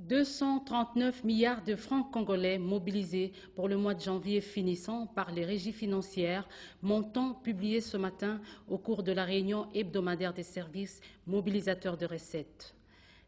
239 milliards de francs congolais mobilisés pour le mois de janvier finissant par les régies financières, montant publié ce matin au cours de la réunion hebdomadaire des services mobilisateurs de recettes.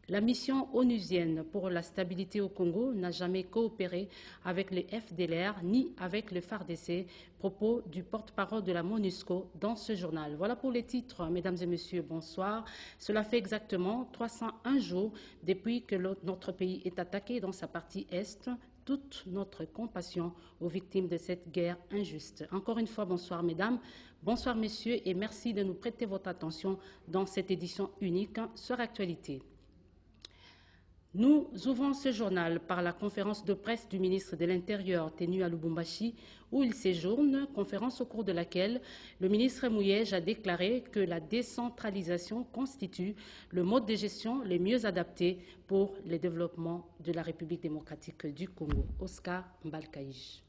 La mission onusienne pour la stabilité au Congo n'a jamais coopéré avec les FDLR ni avec le FARDC, propos du porte-parole de la MONUSCO dans ce journal. Voilà pour les titres, mesdames et messieurs, bonsoir. Cela fait exactement 301 jours depuis que notre pays est attaqué dans sa partie Est. Toute notre compassion aux victimes de cette guerre injuste. Encore une fois, bonsoir mesdames, bonsoir messieurs et merci de nous prêter votre attention dans cette édition unique sur Actualité. Nous ouvrons ce journal par la conférence de presse du ministre de l'Intérieur tenue à Lubumbashi où il séjourne, conférence au cours de laquelle le ministre Mouyej a déclaré que la décentralisation constitue le mode de gestion le mieux adapté pour le développement de la République démocratique du Congo. Oscar Mbalkaïj.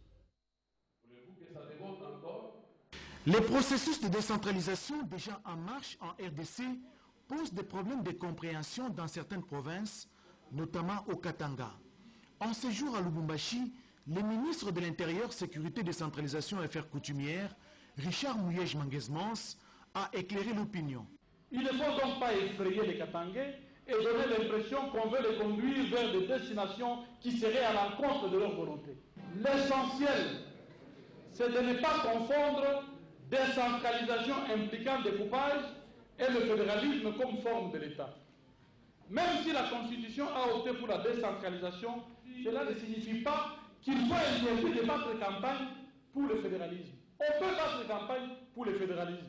Les processus de décentralisation déjà en marche en RDC posent des problèmes de compréhension dans certaines provinces, notamment au Katanga. En séjour à Lubumbashi, le ministre de l'Intérieur, Sécurité, Décentralisation et Affaires coutumières, Richard Mouyej Manguez-Mons, a éclairé l'opinion. Il ne faut donc pas effrayer les Katangais et donner l'impression qu'on veut les conduire vers des destinations qui seraient à l'encontre de leur volonté. L'essentiel, c'est de ne pas confondre décentralisation impliquant découpage et le fédéralisme comme forme de l'État. Même si la Constitution a opté pour la décentralisation, cela ne signifie pas qu'il faut interdire de battre campagne pour le fédéralisme. On peut battre campagne pour le fédéralisme,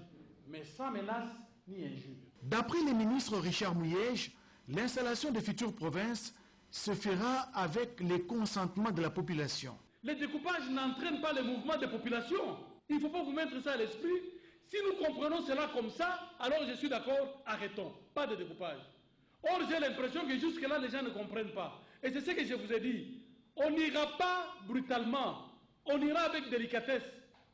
mais sans menace ni injure. D'après le ministre Richard Mouyej, l'installation des futures provinces se fera avec le consentement de la population. Le découpage n'entraîne pas le mouvement de population. Il ne faut pas vous mettre ça à l'esprit. Si nous comprenons cela comme ça, alors je suis d'accord, arrêtons. Pas de découpage. Or, j'ai l'impression que jusque-là, les gens ne comprennent pas. Et c'est ce que je vous ai dit. On n'ira pas brutalement. On ira avec délicatesse.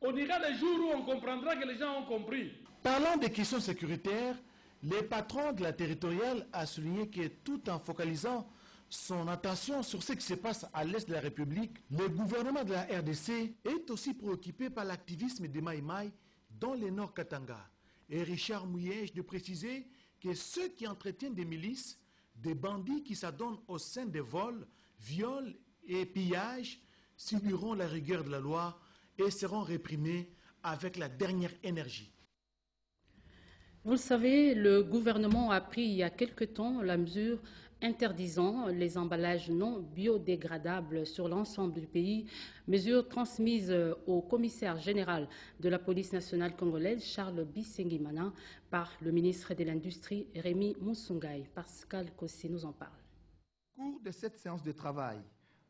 On ira les jours où on comprendra que les gens ont compris. Parlant des questions sécuritaires, le patron de la territoriale a souligné que tout en focalisant son attention sur ce qui se passe à l'est de la République, le gouvernement de la RDC est aussi préoccupé par l'activisme des Maïmaï dans le nord Katanga. Et Richard Mouyej de préciser que ceux qui entretiennent des milices, des bandits qui s'adonnent au sein des vols, viols et pillages, subiront la rigueur de la loi et seront réprimés avec la dernière énergie. Vous le savez, le gouvernement a pris il y a quelque temps la mesure interdisant les emballages non biodégradables sur l'ensemble du pays, mesure transmise au commissaire général de la police nationale congolaise, Charles Bisengimana, par le ministre de l'Industrie, Rémi Moussoungaï. Pascal Kossi nous en parle. Au cours de cette séance de travail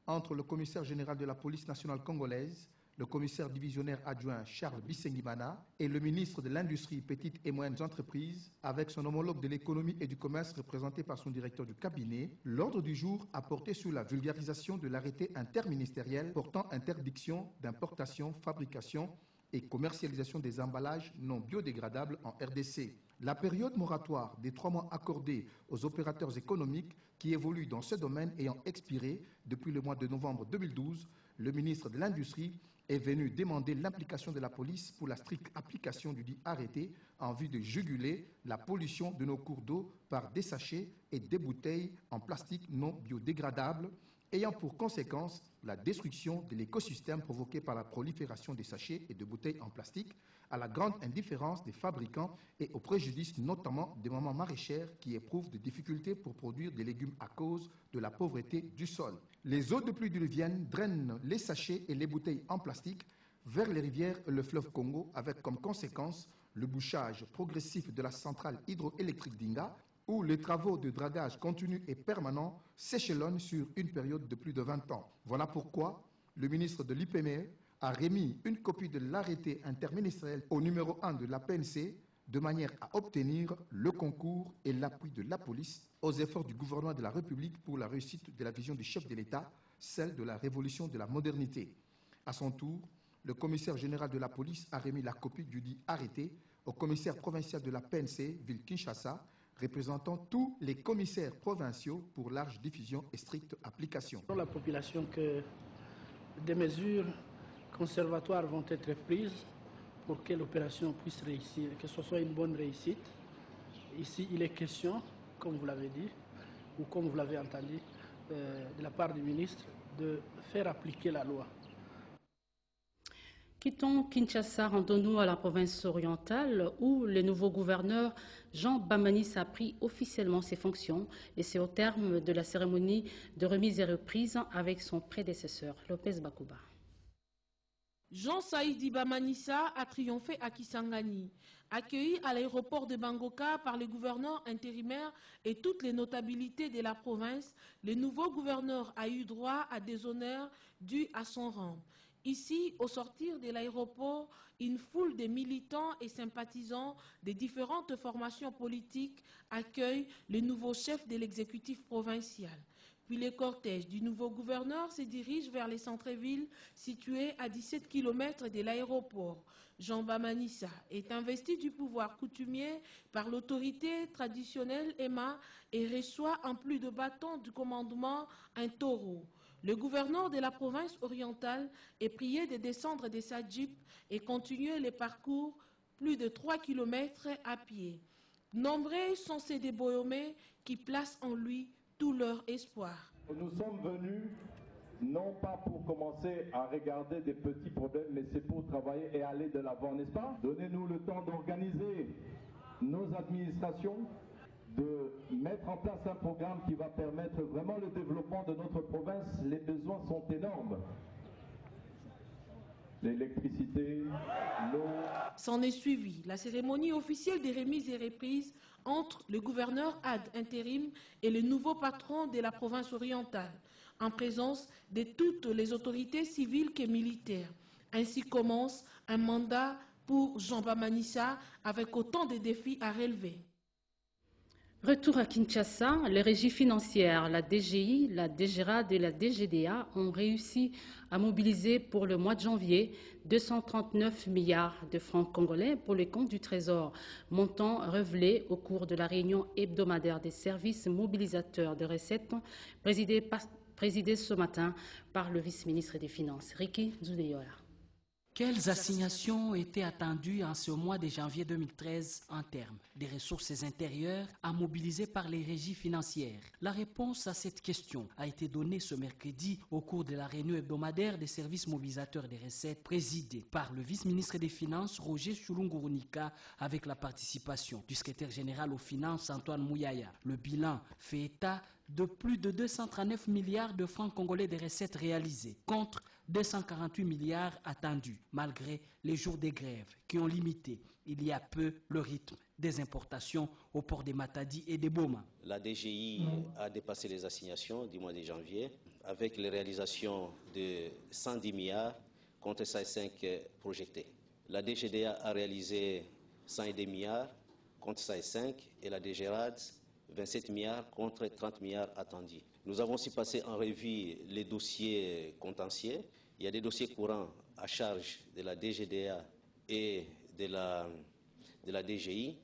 entre le commissaire général de la police nationale congolaise, le commissaire divisionnaire adjoint Charles Bisengimana et le ministre de l'Industrie, Petites et Moyennes Entreprises, avec son homologue de l'économie et du commerce représenté par son directeur du cabinet, l'ordre du jour a porté sur la vulgarisation de l'arrêté interministériel portant interdiction d'importation, fabrication et commercialisation des emballages non biodégradables en RDC. La période moratoire des 3 mois accordée aux opérateurs économiques qui évoluent dans ce domaine ayant expiré depuis le mois de novembre 2012, le ministre de l'Industrie est venu demander l'implication de la police pour la stricte application du dit arrêté en vue de juguler la pollution de nos cours d'eau par des sachets et des bouteilles en plastique non biodégradables, ayant pour conséquence la destruction de l'écosystème provoqué par la prolifération des sachets et de bouteilles en plastique, à la grande indifférence des fabricants et au préjudice notamment des mamans maraîchères qui éprouvent des difficultés pour produire des légumes à cause de la pauvreté du sol. Les eaux de pluie diluviennes drainent les sachets et les bouteilles en plastique vers les rivières et le fleuve Congo, avec comme conséquence le bouchage progressif de la centrale hydroélectrique d'Inga, où les travaux de dragage continu et permanent s'échelonnent sur une période de plus de 20 ans. Voilà pourquoi le ministre de l'IPME a remis une copie de l'arrêté interministériel au numéro 1 de la PNC de manière à obtenir le concours et l'appui de la police aux efforts du gouvernement de la République pour la réussite de la vision du chef de l'État, celle de la révolution de la modernité. À son tour, le commissaire général de la police a remis la copie du dit arrêté au commissaire provincial de la PNC, ville Kinshasa, représentant tous les commissaires provinciaux pour large diffusion et stricte application. Pour la population que des mesures conservatoires vont être prises pour que l'opération puisse réussir, que ce soit une bonne réussite. Ici, il est question, comme vous l'avez dit, ou comme vous l'avez entendu, de la part du ministre, de faire appliquer la loi. Quittons Kinshasa, rendons-nous à la province orientale où le nouveau gouverneur Jean Bamanis a pris officiellement ses fonctions et c'est au terme de la cérémonie de remise et reprise avec son prédécesseur, Lopez Bakouba. Jean Saïdi Bamanissa a triomphé à Kisangani. Accueilli à l'aéroport de Bangoka par le gouverneur intérimaire et toutes les notabilités de la province, le nouveau gouverneur a eu droit à des honneurs dus à son rang. Ici, au sortir de l'aéroport, une foule de militants et sympathisants des différentes formations politiques accueille le nouveau chef de l'exécutif provincial. Puis le cortège du nouveau gouverneur se dirige vers les centres-villes situés à 17 km de l'aéroport. Jean Bamanissa est investi du pouvoir coutumier par l'autorité traditionnelle EMA et reçoit en plus de bâton du commandement un taureau. Le gouverneur de la province orientale est prié de descendre de sa jeep et continuer le parcours plus de 3 km à pied. Nombreux sont ces déboyomés qui placent en lui tout leur espoir. Nous sommes venus non pas pour commencer à regarder des petits problèmes, mais c'est pour travailler et aller de l'avant, n'est-ce pas? Donnez-nous le temps d'organiser nos administrations, de mettre en place un programme qui va permettre vraiment le développement de notre province. Les besoins sont énormes. L'électricité, l'eau. S'en est suivi la cérémonie officielle des remises et reprises entre le gouverneur ad intérim et le nouveau patron de la province orientale, en présence de toutes les autorités civiles et militaires. Ainsi commence un mandat pour Jean Bamanissa avec autant de défis à relever. Retour à Kinshasa, les régies financières, la DGI, la DGRAD et la DGDA ont réussi à mobiliser pour le mois de janvier 239 milliards de francs congolais pour les comptes du Trésor, montant révélé au cours de la réunion hebdomadaire des services mobilisateurs de recettes présidée ce matin par le vice-ministre des Finances, Ricky Zoudeyoa. Quelles assignations étaient attendues en ce mois de janvier 2013 en termes des ressources intérieures à mobiliser par les régies financières? La réponse à cette question a été donnée ce mercredi au cours de la réunion hebdomadaire des services mobilisateurs des recettes présidée par le vice-ministre des Finances Roger Chulungurunika avec la participation du secrétaire général aux Finances Antoine Mouyaya. Le bilan fait état de plus de 239 milliards de francs congolais de recettes réalisées contre 248 milliards attendus, malgré les jours de grève qui ont limité il y a peu le rythme des importations au port de Matadi et de Boma. La DGI a dépassé les assignations du mois de janvier avec les réalisations de 110 milliards contre 105 projetés. La DGDA a réalisé 102 milliards contre 105 et la DGRAD 27 milliards contre 30 milliards attendus. Nous avons aussi passé en revue les dossiers contentieux. Il y a des dossiers courants à charge de la DGDA et de la DGI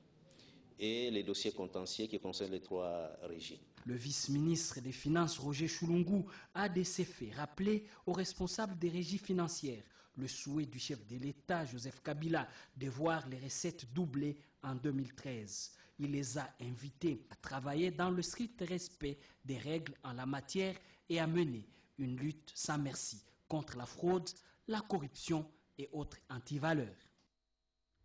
et les dossiers contentieux qui concernent les trois régies. Le vice-ministre des Finances, Roger Chulungu, a de ces faits rappelé aux responsables des régies financières le souhait du chef de l'État, Joseph Kabila, de voir les recettes doublées en 2013. Il les a invités à travailler dans le strict respect des règles en la matière et à mener une lutte sans merci contre la fraude, la corruption et autres antivaleurs.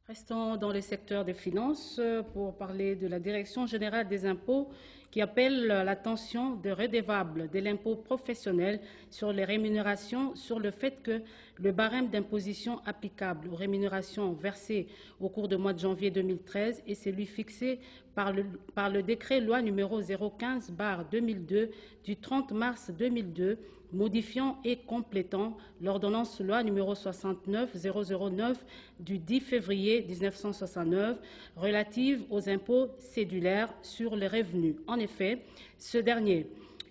Restons dans le secteur des finances pour parler de la Direction générale des impôts qui appelle l'attention des redevables de l'impôt professionnel sur les rémunérations sur le fait que le barème d'imposition applicable aux rémunérations versées au cours du mois de janvier 2013 est celui fixé par le décret loi numéro 015/2002 du 30 mars 2002 modifiant et complétant l'ordonnance loi numéro 69-009 du 10 février 1969 relative aux impôts cédulaires sur les revenus. En effet, ce dernier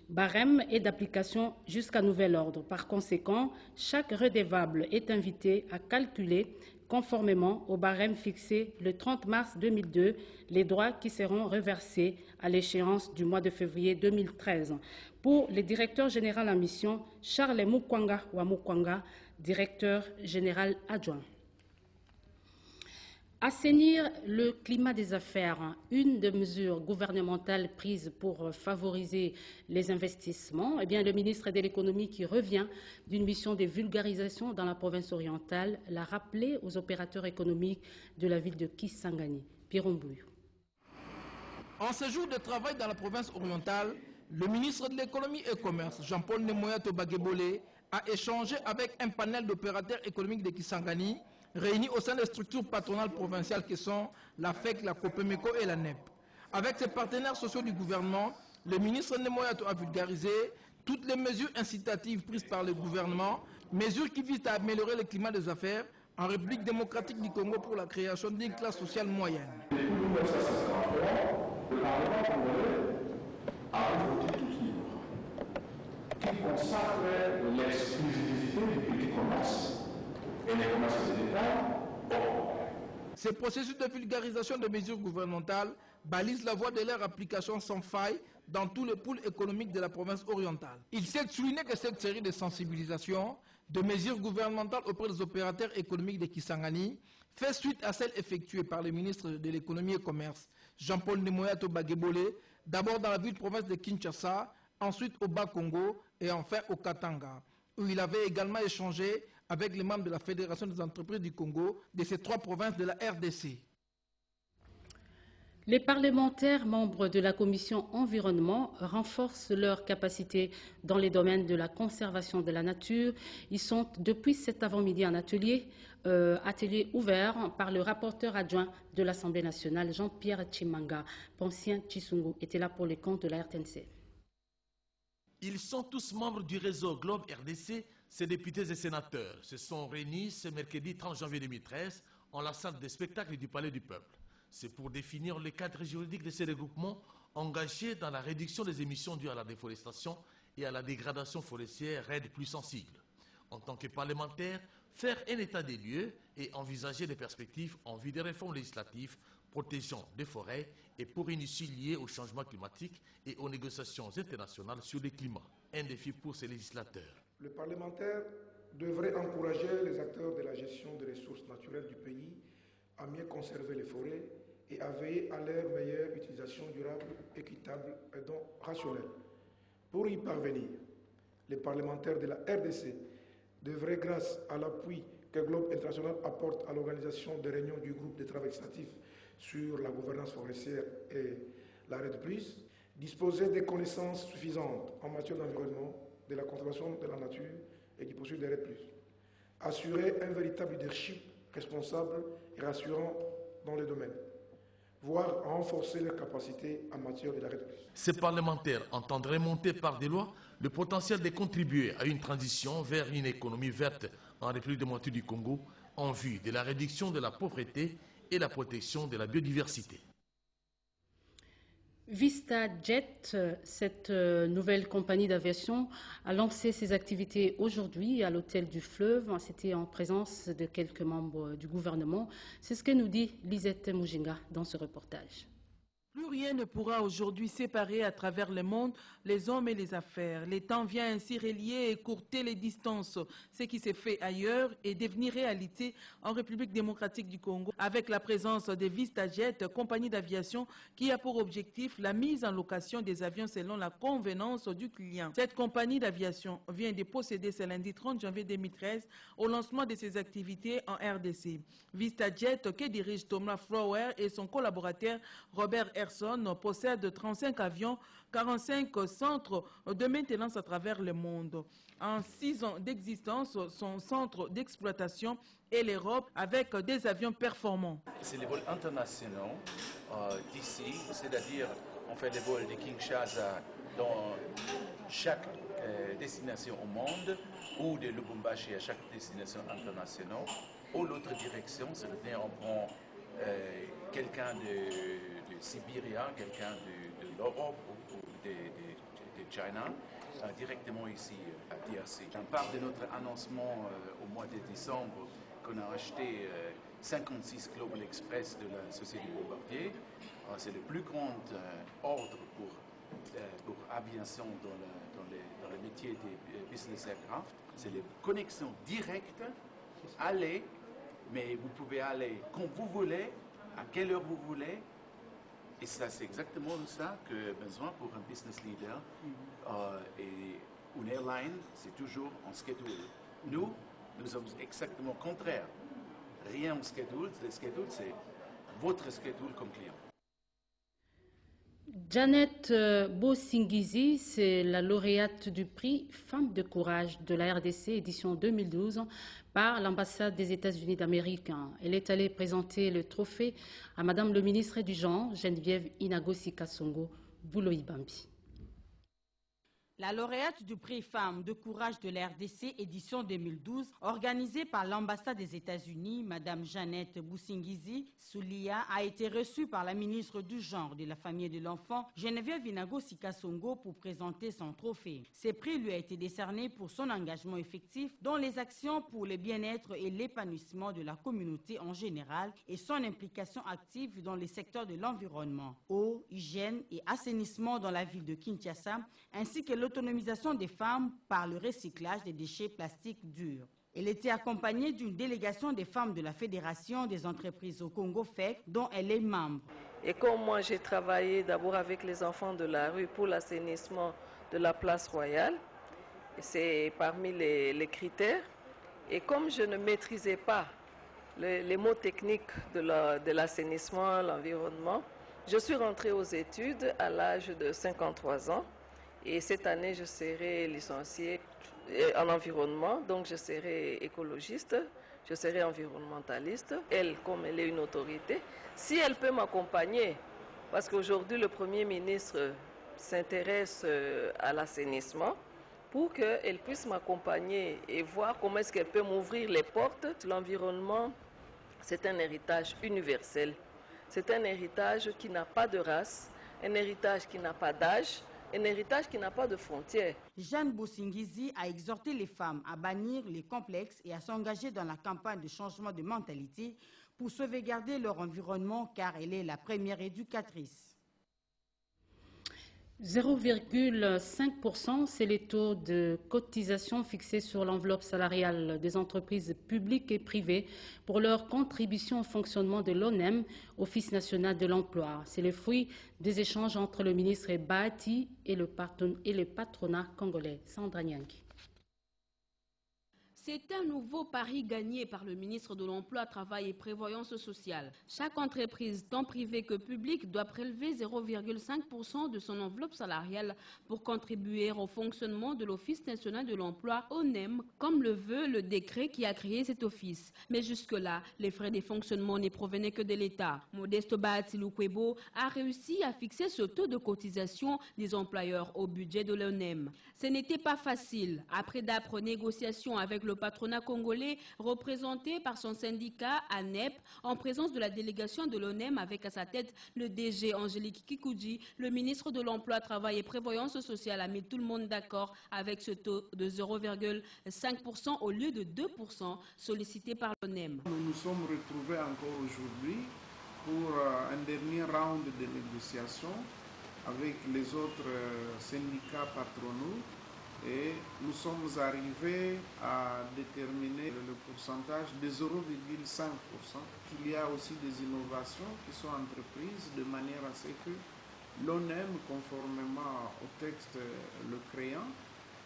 barème est d'application jusqu'à nouvel ordre. Par conséquent, chaque redevable est invité à calculer conformément au barème fixé le 30 mars 2002, les droits qui seront reversés à l'échéance du mois de février 2013. Pour le directeur général en mission, Charles Mukwanga Wamukwanga, directeur général adjoint. Assainir le climat des affaires, une des mesures gouvernementales prises pour favoriser les investissements. Eh bien, le ministre de l'économie qui revient d'une mission de vulgarisation dans la province orientale l'a rappelé aux opérateurs économiques de la ville de Kisangani. Pierre Mbouy. En ce jour de travail dans la province orientale, le ministre de l'économie et commerce, Jean-Paul Nemoyato Baguebole, a échangé avec un panel d'opérateurs économiques de Kisangani, réunis au sein des structures patronales provinciales qui sont la FEC, la COPEMECO et la NEP. Avec ses partenaires sociaux du gouvernement, le ministre Nemoyato a vulgarisé toutes les mesures incitatives prises par le gouvernement, mesures qui visent à améliorer le climat des affaires en République démocratique du Congo pour la création d'une classe sociale moyenne. Depuis 1953, le Parlement congolais a voté tout livre qui consacre l'exclusivité du petit commerce et les commerces de l'État. Ces processus de vulgarisation de mesures gouvernementales balisent la voie de leur application sans faille dans tous les pôles économiques de la province orientale. Il s'est souligné que cette série de sensibilisation, de mesures gouvernementales auprès des opérateurs économiques de Kisangani fait suite à celles effectuées par le ministre de l'économie et commerce, Jean-Paul Nemoyato Baguebole, d'abord dans la ville-province de Kinshasa, ensuite au Bas-Congo et enfin au Katanga, où il avait également échangé avec les membres de la Fédération des entreprises du Congo de ces trois provinces de la RDC. Les parlementaires membres de la commission environnement renforcent leurs capacités dans les domaines de la conservation de la nature. Ils sont depuis cet avant-midi en atelier ouvert par le rapporteur adjoint de l'Assemblée nationale, Jean-Pierre Chimanga. Poncien Chisungu était là pour les comptes de la RTNC. Ils sont tous membres du réseau Globe RDC. Ces députés et sénateurs se sont réunis ce mercredi 30 janvier 2013 en la salle des spectacles du Palais du Peuple. C'est pour définir le cadre juridique de ces regroupements engagés dans la réduction des émissions dues à la déforestation et à la dégradation forestière, RED plus sensible. En tant que parlementaire, faire un état des lieux et envisager des perspectives en vue des réformes législatives protégeant des forêts et pour une issue liée au changement climatique et aux négociations internationales sur le climat. Un défi pour ces législateurs. Le parlementaire devrait encourager les acteurs de la gestion des ressources naturelles du pays à mieux conserver les forêts et à veiller à leur meilleure utilisation durable, équitable et donc rationnelle. Pour y parvenir, les parlementaires de la RDC devraient, grâce à l'appui que Globe International apporte à l'organisation des réunions du groupe de travail législatif sur la gouvernance forestière et la RED+, disposer des connaissances suffisantes en matière d'environnement, de la conservation de la nature et du poursuite des RED+. Assurer un véritable leadership responsable et rassurant dans les domaines, voire renforcer leurs capacités en matière de la RED+. Ces parlementaires entendent remonter par des lois le potentiel de contribuer à une transition vers une économie verte en République démocratique du Congo en vue de la réduction de la pauvreté et la protection de la biodiversité. VistaJet, cette nouvelle compagnie d'aviation, a lancé ses activités aujourd'hui à l'hôtel du Fleuve. C'était en présence de quelques membres du gouvernement. C'est ce que nous dit Lisette Mujinga dans ce reportage. Plus rien ne pourra aujourd'hui séparer à travers le monde les hommes et les affaires. Le temps vient ainsi relier et écourter les distances. Ce qui s'est fait ailleurs est devenir réalité en République démocratique du Congo avec la présence de VistaJet, compagnie d'aviation qui a pour objectif la mise en location des avions selon la convenance du client. Cette compagnie d'aviation vient de posséder ce lundi 30 janvier 2013 au lancement de ses activités en RDC. VistaJet, que dirige Thomas Flower et son collaborateur Robert Herson, possède 35 avions, 45 centres de maintenance à travers le monde. En 6 ans d'existence, son centre d'exploitation est l'Europe avec des avions performants. C'est les vols internationaux d'ici, c'est-à-dire on fait des vols de Kinshasa dans chaque destination au monde ou de Lubumbashi à chaque destination internationale. Ou l'autre direction, c'est-à-dire on prend quelqu'un de Sibéria, quelqu'un de l'Europe ou de China, directement ici à DRC. En part de notre annoncement au mois de décembre qu'on a acheté 56 Global Express de la société Bombardier. C'est le plus grand ordre pour aviation dans le métier des business aircraft. C'est les connexions directes, aller, mais vous pouvez aller quand vous voulez, à quelle heure vous voulez. Et ça, c'est exactement ça que besoin pour un business leader. Et une airline, c'est toujours en schedule. Nous sommes exactement contraire. Rien en schedule. Le schedule, c'est votre schedule comme client. Janet Bosingizi, c'est la lauréate du prix Femme de courage de la RDC édition 2012 par l'ambassade des États-Unis d'Amérique. Elle est allée présenter le trophée à Madame le ministre du Genre, Geneviève Inagosi Kasongo Bouloïbambi. La lauréate du prix Femme de courage de la RDC édition 2012, organisée par l'ambassade des États-Unis, Mme Janet Bosingizi Soulia, a été reçue par la ministre du Genre, de la Famille et de l'Enfant, Geneviève Inagosi Kasongo, pour présenter son trophée. Ce prix lui a été décerné pour son engagement effectif dans les actions pour le bien-être et l'épanouissement de la communauté en général et son implication active dans les secteurs de l'environnement, eau, hygiène et assainissement dans la ville de Kinshasa, ainsi que l'autonomisation des femmes par le recyclage des déchets plastiques durs. Elle était accompagnée d'une délégation des femmes de la Fédération des entreprises au Congo FEC, dont elle est membre. Et comme moi, j'ai travaillé d'abord avec les enfants de la rue pour l'assainissement de la place Royale, c'est parmi les critères. Et comme je ne maîtrisais pas les mots techniques de l'assainissement, l'environnement, je suis rentrée aux études à l'âge de 53 ans. Et cette année, je serai licenciée en environnement, donc je serai écologiste, je serai environnementaliste. Elle, comme elle est une autorité, si elle peut m'accompagner, parce qu'aujourd'hui le Premier ministre s'intéresse à l'assainissement, pour qu'elle puisse m'accompagner et voir comment est-ce qu'elle peut m'ouvrir les portes. L'environnement, c'est un héritage universel. C'est un héritage qui n'a pas de race, un héritage qui n'a pas d'âge, un héritage qui n'a pas de frontières. Jeanne Bosingizi a exhorté les femmes à bannir les complexes et à s'engager dans la campagne de changement de mentalité pour sauvegarder leur environnement, car elle est la première éducatrice. 0,5%, c'est les taux de cotisation fixés sur l'enveloppe salariale des entreprises publiques et privées pour leur contribution au fonctionnement de l'ONEM, Office national de l'emploi. C'est le fruit des échanges entre le ministre Bahati et le patronat congolais. Sandra Nyangi. C'est un nouveau pari gagné par le ministre de l'Emploi, Travail et Prévoyance sociale. Chaque entreprise, tant privée que publique, doit prélever 0,5% de son enveloppe salariale pour contribuer au fonctionnement de l'Office national de l'emploi, ONEM, comme le veut le décret qui a créé cet office. Mais jusque-là, les frais de fonctionnement n'y provenaient que de l'État. Modeste Bahati Lukwebo a réussi à fixer ce taux de cotisation des employeurs au budget de l'ONEM. Ce n'était pas facile. Après d'âpres négociations avec le patronat congolais, représenté par son syndicat ANEP, en présence de la délégation de l'ONEM avec à sa tête le DG Angélique Kikoudji, le ministre de l'Emploi, Travail et Prévoyance sociale a mis tout le monde d'accord avec ce taux de 0,5% au lieu de 2% sollicité par l'ONEM. Nous nous sommes retrouvés encore aujourd'hui pour un dernier round de négociations avec les autres syndicats patronaux. Et nous sommes arrivés à déterminer le pourcentage de 0,5%. Il y a aussi des innovations qui sont entreprises de manière à ce que l'ONEM, conformément au texte le créant,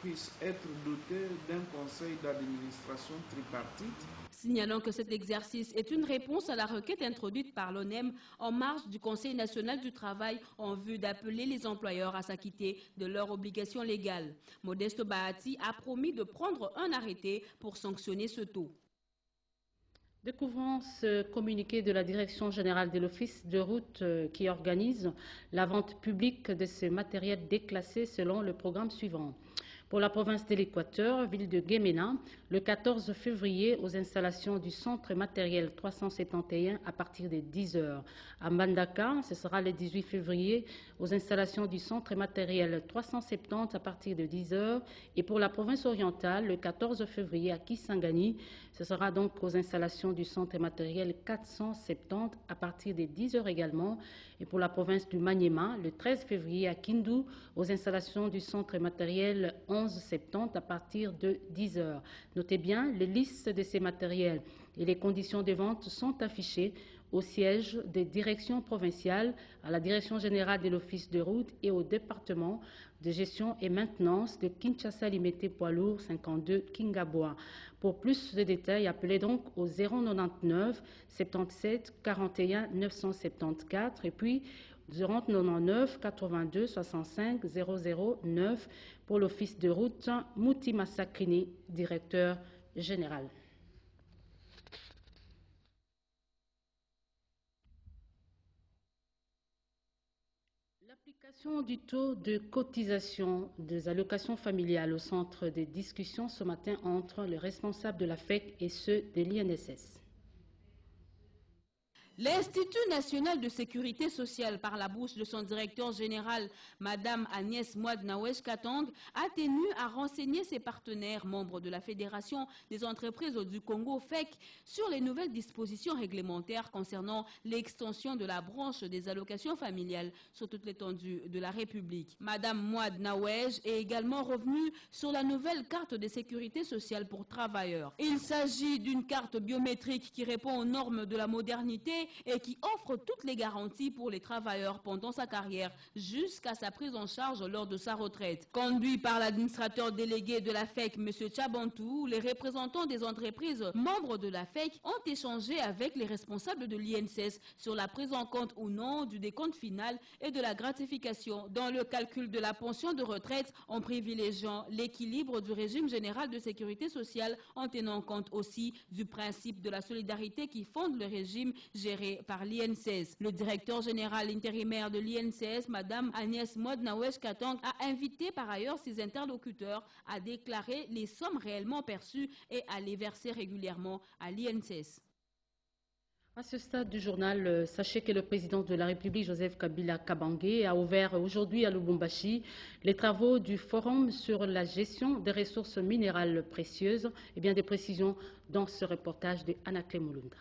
puisse être doté d'un conseil d'administration tripartite. Signalons que cet exercice est une réponse à la requête introduite par l'ONEM en marge du Conseil national du travail en vue d'appeler les employeurs à s'acquitter de leurs obligations légales. Modeste Bahati a promis de prendre un arrêté pour sanctionner ce taux. Découvrons ce communiqué de la Direction générale de l'Office de route qui organise la vente publique de ce matériel déclassé selon le programme suivant. Pour la province de l'Équateur, ville de Guéména, le 14 février aux installations du centre matériel 371 à partir de 10 h. À Mbandaka, ce sera le 18 février aux installations du centre matériel 370 à partir de 10 h. Et pour la province orientale, le 14 février à Kisangani, ce sera donc aux installations du centre matériel 470 à partir de 10 h également. Et pour la province du Maniema, le 13 février à Kindu, aux installations du centre matériel 1170 à partir de 10 h. Notez bien, les listes de ces matériels et les conditions de vente sont affichées au siège des directions provinciales, à la direction générale de l'office de route et au département de gestion et maintenance de Kinshasa Limité Poids Lourd 52 Kingaboa. Pour plus de détails, appelez donc au 099 77 41 974 et puis 099 82 65 009 pour l'office de route Mouti Massakrini, directeur général. L'application du taux de cotisation des allocations familiales au centre des discussions ce matin entre les responsables de la FEC et ceux de l'INSS. L'Institut national de sécurité sociale, par la bouche de son directeur général, Mme Agnès Mouad-Nawesh Katang, a tenu à renseigner ses partenaires, membres de la Fédération des entreprises du Congo, FEC, sur les nouvelles dispositions réglementaires concernant l'extension de la branche des allocations familiales sur toute l'étendue de la République. Mme Mouad-Nawesh est également revenue sur la nouvelle carte de sécurité sociale pour travailleurs. Il s'agit d'une carte biométrique qui répond aux normes de la modernité et qui offre toutes les garanties pour les travailleurs pendant sa carrière jusqu'à sa prise en charge lors de sa retraite. Conduit par l'administrateur délégué de la FEC, M. Tchabantou, les représentants des entreprises membres de la FEC ont échangé avec les responsables de l'INSS sur la prise en compte ou non du décompte final et de la gratification dans le calcul de la pension de retraite en privilégiant l'équilibre du régime général de sécurité sociale en tenant compte aussi du principe de la solidarité qui fonde le régime géré par l'INSS. Le directeur général intérimaire de l'INSS, Mme Agnès Mouad-Nawesh Katang, a invité par ailleurs ses interlocuteurs à déclarer les sommes réellement perçues et à les verser régulièrement à l'INSS. À ce stade du journal, sachez que le président de la République, Joseph Kabila Kabange, a ouvert aujourd'hui à Lubumbashi les travaux du Forum sur la gestion des ressources minérales précieuses. Et bien des précisions dans ce reportage de Anakle Mulunda.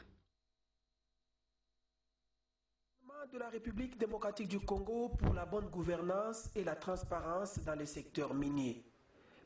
De la République démocratique du Congo pour la bonne gouvernance et la transparence dans les secteurs miniers.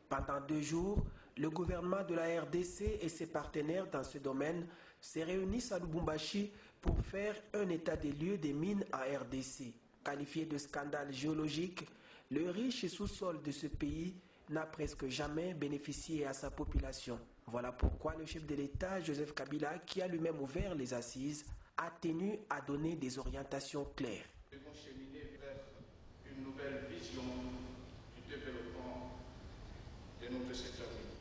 Pendant 2 jours, le gouvernement de la RDC et ses partenaires dans ce domaine se réunissent à Lubumbashi pour faire un état des lieux des mines en RDC. Qualifié de scandale géologique, le riche sous-sol de ce pays n'a presque jamais bénéficié à sa population. Voilà pourquoi le chef de l'État, Joseph Kabila, qui a lui-même ouvert les assises, a tenu à donner des orientations claires. Nous devons cheminer vers une nouvelle vision du développement de notre secteur minier.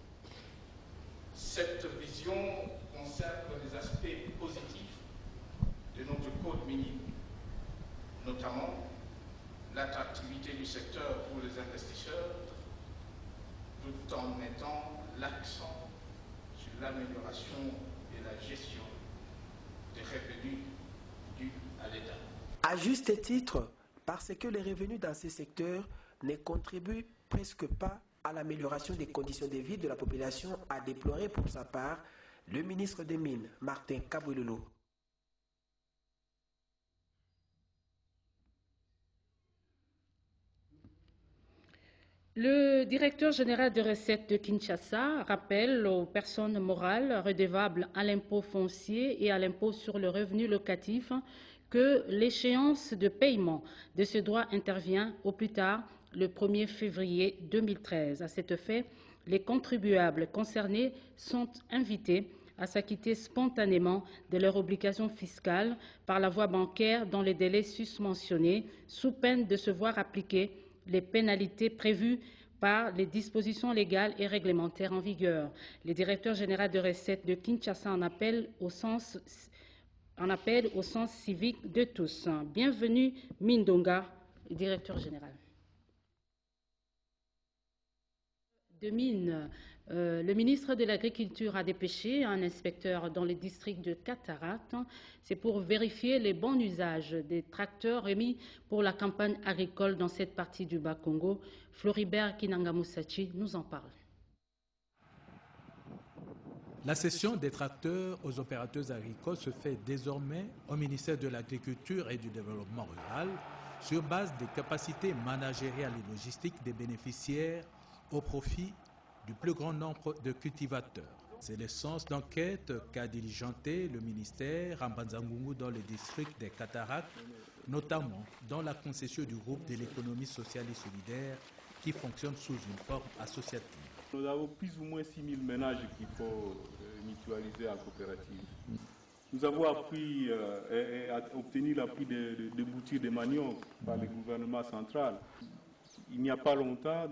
Cette vision conserve les aspects positifs de notre code minier, notamment l'attractivité du secteur pour les investisseurs, tout en mettant l'accent sur l'amélioration de la gestion des revenus dus à l'État. À juste titre, parce que les revenus dans ces secteurs ne contribuent presque pas à l'amélioration des conditions de vie de la population, a déploré pour sa part le ministre des Mines, Martin Kabouloulou. Le directeur général des recettes de Kinshasa rappelle aux personnes morales redevables à l'impôt foncier et à l'impôt sur le revenu locatif que l'échéance de paiement de ce droit intervient au plus tard le 1er février 2013. À cet effet, les contribuables concernés sont invités à s'acquitter spontanément de leurs obligations fiscales par la voie bancaire dans les délais susmentionnés, sous peine de se voir appliquer les pénalités prévues par les dispositions légales et réglementaires en vigueur. Le directeur général de recettes de Kinshasa en appelle au sens civique de tous. Bienvenue, Mindonga, directeur général. De mines. Le ministre de l'Agriculture a dépêché un inspecteur dans le district de Cataracte. C'est pour vérifier les bons usages des tracteurs émis pour la campagne agricole dans cette partie du Bas-Congo. Floribert Kinangamoussachi nous en parle. La cession des tracteurs aux opérateurs agricoles se fait désormais au ministère de l'Agriculture et du Développement rural sur base des capacités managériales et logistiques des bénéficiaires au profit du plus grand nombre de cultivateurs. C'est le sens d'enquête qu'a diligenté le ministère à Mbanzangungu dans le district des Cataractes, notamment dans la concession du groupe de l'économie sociale et solidaire qui fonctionne sous une forme associative. Nous avons plus ou moins 6 000 ménages qu'il faut mutualiser en coopérative. Nous avons appris et obtenu l'appui de boutiques de manioc par le gouvernement central. Il n'y a pas longtemps,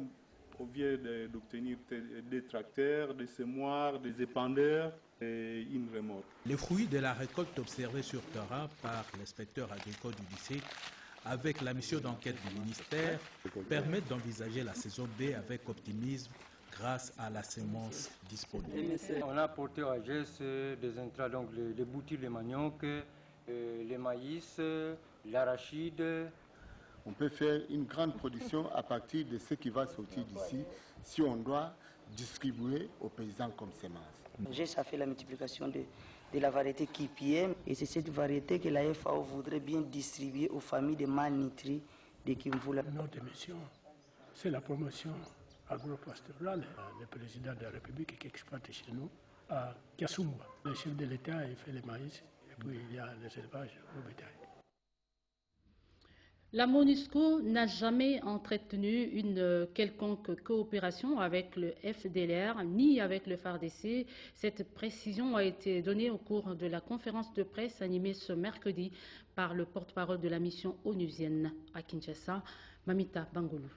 on vient d'obtenir des tracteurs, des semoirs, des épandeurs et une remorque. Les fruits de la récolte observés sur terrain par l'inspecteur agricole du district avec la mission d'enquête du ministère permettent d'envisager la saison B avec optimisme grâce à la semence disponible. On a apporté à GES des intrants, donc les boutures de manioc, les maïs, l'arachide. On peut faire une grande production à partir de ce qui va sortir d'ici si on doit distribuer aux paysans comme semence. GES a fait la multiplication de la variété Kipiem et c'est cette variété que la FAO voudrait bien distribuer aux familles de malnutris de Kimvula. Notre mission, c'est la promotion agro-pastorale. Le président de la République qui exploite chez nous à Kiasumba. Le chef de l'État fait le maïs et puis il y a les élevages au bétail. La MONUSCO n'a jamais entretenu une quelconque coopération avec le FDLR ni avec le FARDC. Cette précision a été donnée au cours de la conférence de presse animée ce mercredi par le porte-parole de la mission onusienne à Kinshasa, Mamita Bangoulou.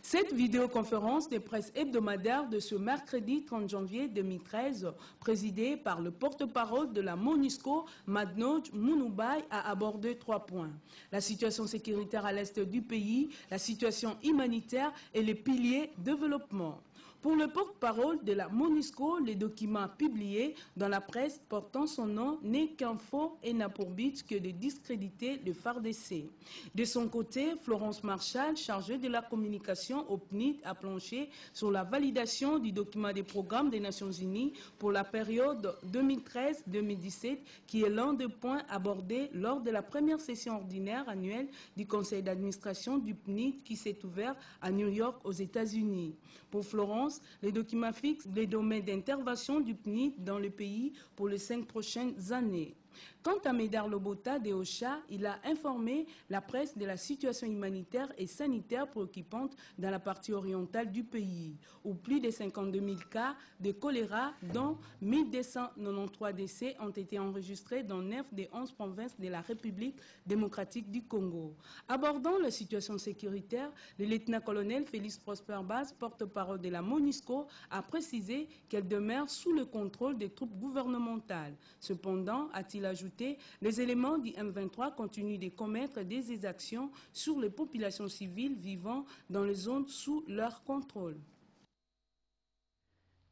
Cette vidéoconférence de presse hebdomadaire de ce mercredi 30 janvier 2013, présidée par le porte-parole de la MONUSCO, Madnoj Mounoubaï, a abordé 3 points. La situation sécuritaire à l'est du pays, la situation humanitaire et les piliers développement. Pour le porte-parole de la MONUSCO, les documents publiés dans la presse portant son nom n'est qu'un faux et n'a pour but que de discréditer le FARDC. De son côté, Florence Marchal, chargée de la communication au PNID, a planché sur la validation du document des programmes des Nations Unies pour la période 2013-2017, qui est l'un des points abordés lors de la première session ordinaire annuelle du conseil d'administration du PNID qui s'est ouvert à New York aux États-Unis. Pour Florence, les documents fixent les domaines d'intervention du PNID dans le pays pour les 5 prochaines années. Quant à Médard Lobota de Ocha, il a informé la presse de la situation humanitaire et sanitaire préoccupante dans la partie orientale du pays, où plus de 52 000 cas de choléra, dont 1293 décès ont été enregistrés dans 9 des 11 provinces de la République démocratique du Congo. Abordant la situation sécuritaire, le lieutenant-colonel Félix Prosper Baz, porte-parole de la MONUSCO, a précisé qu'elle demeure sous le contrôle des troupes gouvernementales. Cependant, a-t-il ajouté, les éléments du M23 continuent de commettre des exactions sur les populations civiles vivant dans les zones sous leur contrôle.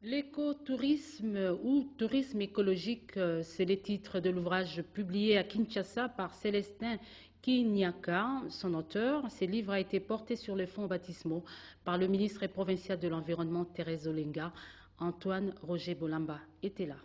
L'écotourisme ou tourisme écologique, c'est le titre de l'ouvrage publié à Kinshasa par Célestin Kinyaka, son auteur. Ce livre a été porté sur les fonds baptismaux par le ministre provincial de l'Environnement, Thérèse Olenga. Antoine Roger Bolamba était là.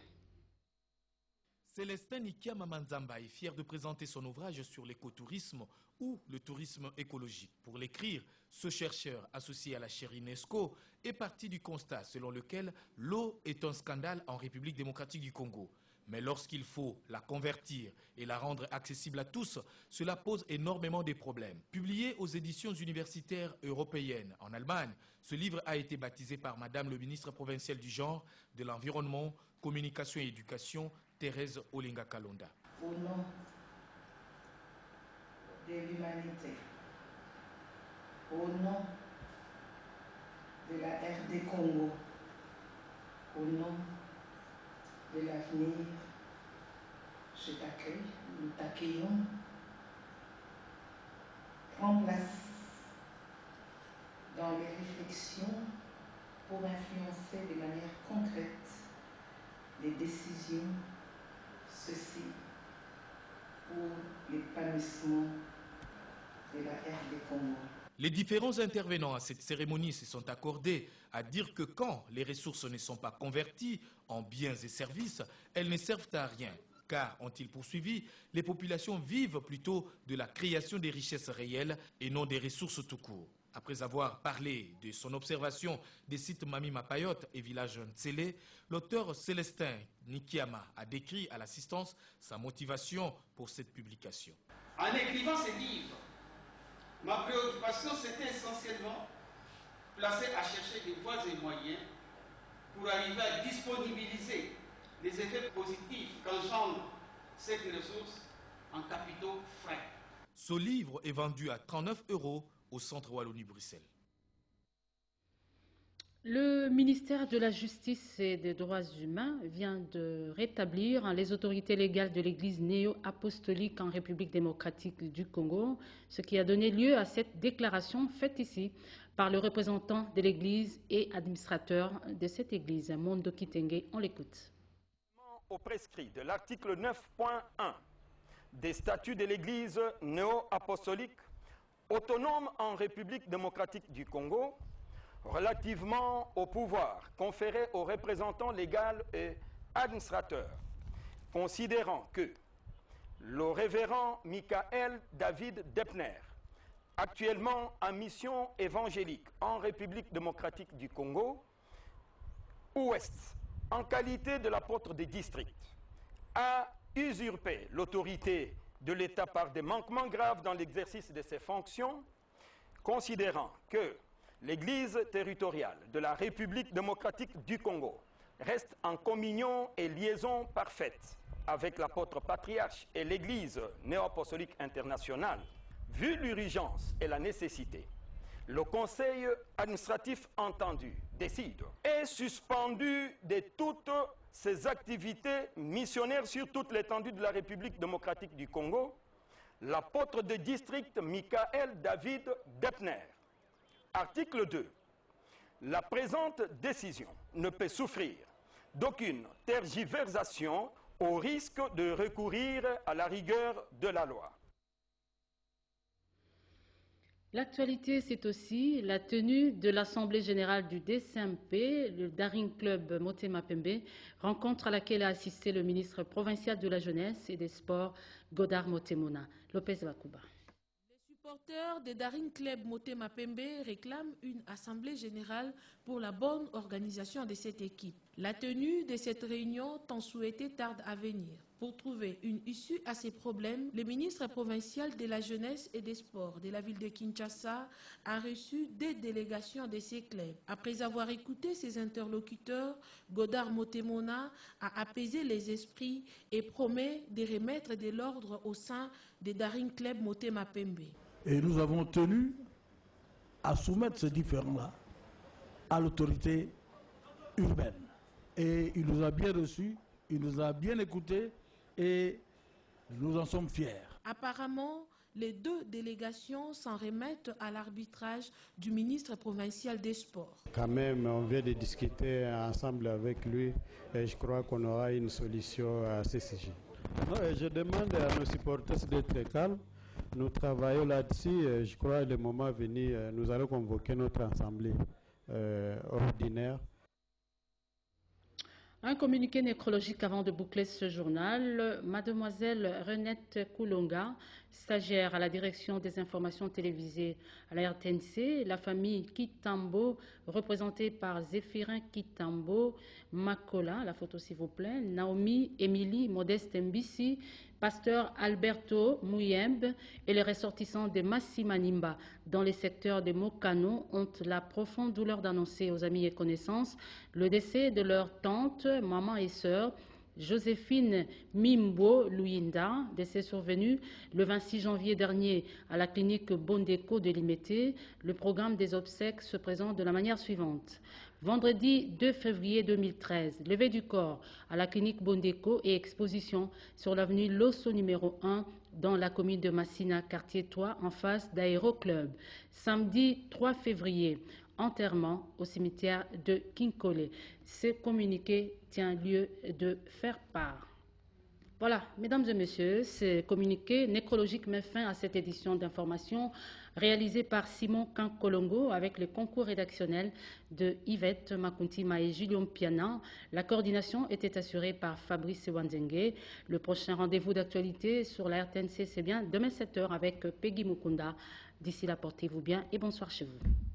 Célestin Nikiama Manzamba est fier de présenter son ouvrage sur l'écotourisme ou le tourisme écologique. Pour l'écrire, ce chercheur associé à la chaire UNESCO est parti du constat selon lequel l'eau est un scandale en République démocratique du Congo. Mais lorsqu'il faut la convertir et la rendre accessible à tous, cela pose énormément de problèmes. Publié aux éditions universitaires européennes en Allemagne, ce livre a été baptisé par Madame le ministre provincial du genre, de l'environnement, communication et éducation, Thérèse Olenga Kalonda. Au nom de l'humanité, au nom de la RD Congo, au nom de l'avenir, je t'accueille, nous t'accueillons. Prends place dans les réflexions pour influencer de manière concrète les décisions, ceci pour l'épanouissement de la RD Congo. Les différents intervenants à cette cérémonie se sont accordés à dire que quand les ressources ne sont pas converties en biens et services, elles ne servent à rien. Car, ont-ils poursuivi, les populations vivent plutôt de la création des richesses réelles et non des ressources tout court. Après avoir parlé de son observation des sites Mami Mapayot et village Ntsele, l'auteur Célestin Nikiama a décrit à l'assistance sa motivation pour cette publication. En écrivant ces livres, ma préoccupation c'était essentiellement placée à chercher des voies et moyens pour arriver à disponibiliser les effets positifs qu'engendre cette ressource en capitaux frais. Ce livre est vendu à 39 € au centre Wallonie-Bruxelles. Le ministère de la Justice et des Droits humains vient de rétablir les autorités légales de l'Église néo-apostolique en République démocratique du Congo, ce qui a donné lieu à cette déclaration faite ici par le représentant de l'Église et administrateur de cette Église, Mondo Kitenge. On l'écoute. Au prescrit de l'article 9.1 des statuts de l'Église néo-apostolique autonome en République démocratique du Congo, relativement au pouvoir conféré aux représentants légaux et administrateurs, considérant que le révérend Michael David Depner, actuellement en mission évangélique en République démocratique du Congo, Ouest, en qualité de l'apôtre des districts, a usurpé l'autorité de l'État par des manquements graves dans l'exercice de ses fonctions, considérant que l'Église territoriale de la République démocratique du Congo reste en communion et liaison parfaite avec l'apôtre patriarche et l'Église néo-apostolique internationale, vu l'urgence et la nécessité, le conseil administratif entendu décide et suspendu de toutes ses activités missionnaires sur toute l'étendue de la République démocratique du Congo, l'apôtre de district Michael David Depner. Article 2. La présente décision ne peut souffrir d'aucune tergiversation au risque de recourir à la rigueur de la loi. L'actualité, c'est aussi la tenue de l'Assemblée générale du DCMP, le Daring Club Motema Pembe, rencontre à laquelle a assisté le ministre provincial de la Jeunesse et des Sports, Godard Motemona. Lopez Bakuba. Les supporters des Daring Club Motema Pembe réclament une assemblée générale pour la bonne organisation de cette équipe. La tenue de cette réunion tant souhaitée tarde à venir. Pour trouver une issue à ces problèmes, le ministre provincial de la Jeunesse et des Sports de la ville de Kinshasa a reçu des délégations de ces clubs. Après avoir écouté ses interlocuteurs, Godard Motemona a apaisé les esprits et promet de remettre de l'ordre au sein des Daring Club Motema Pembe. Et nous avons tenu à soumettre ces différends-là à l'autorité urbaine. Et il nous a bien reçus, il nous a bien écoutés et nous en sommes fiers. Apparemment, les deux délégations s'en remettent à l'arbitrage du ministre provincial des Sports. Quand même, on vient de discuter ensemble avec lui et je crois qu'on aura une solution à ce sujet. Je demande à nos supporters d'être calmes. Nous travaillons là-dessus. Je crois que le moment venu, nous allons convoquer notre assemblée ordinaire. Un communiqué nécrologique avant de boucler ce journal. Mademoiselle Renette Koulonga, stagiaire à la direction des informations télévisées à la RTNC, la famille Kitambo, représentée par Zéphirin Kitambo, Makola, la photo s'il vous plaît, Naomi, Émilie, Modeste Mbisi, pasteur Alberto Mouyembe et les ressortissants de Massimanimba dans les secteurs de Mokano ont la profonde douleur d'annoncer aux amis et connaissances le décès de leur tante, maman et sœur, Joséphine Mimbo Luinda, décès survenu le 26 janvier dernier à la clinique Bondeko de Limete. Le programme des obsèques se présente de la manière suivante. Vendredi 2 février 2013, levée du corps à la clinique Bondeko et exposition sur l'avenue Losso numéro 1 dans la commune de Massina, quartier 3, en face d'Aéroclub. Samedi 3 février, enterrement au cimetière de Kinkole. Ce communiqué tient lieu de faire part. Voilà, mesdames et messieurs, ce communiqué nécrologique met fin à cette édition d'information réalisée par Simon Kankolongo avec le concours rédactionnel de Yvette Makuntima et Julien Piana. La coordination était assurée par Fabrice Wandengue. Le prochain rendez-vous d'actualité sur la RTNC, c'est bien demain 7h avec Peggy Mukunda. D'ici là, portez-vous bien et bonsoir chez vous.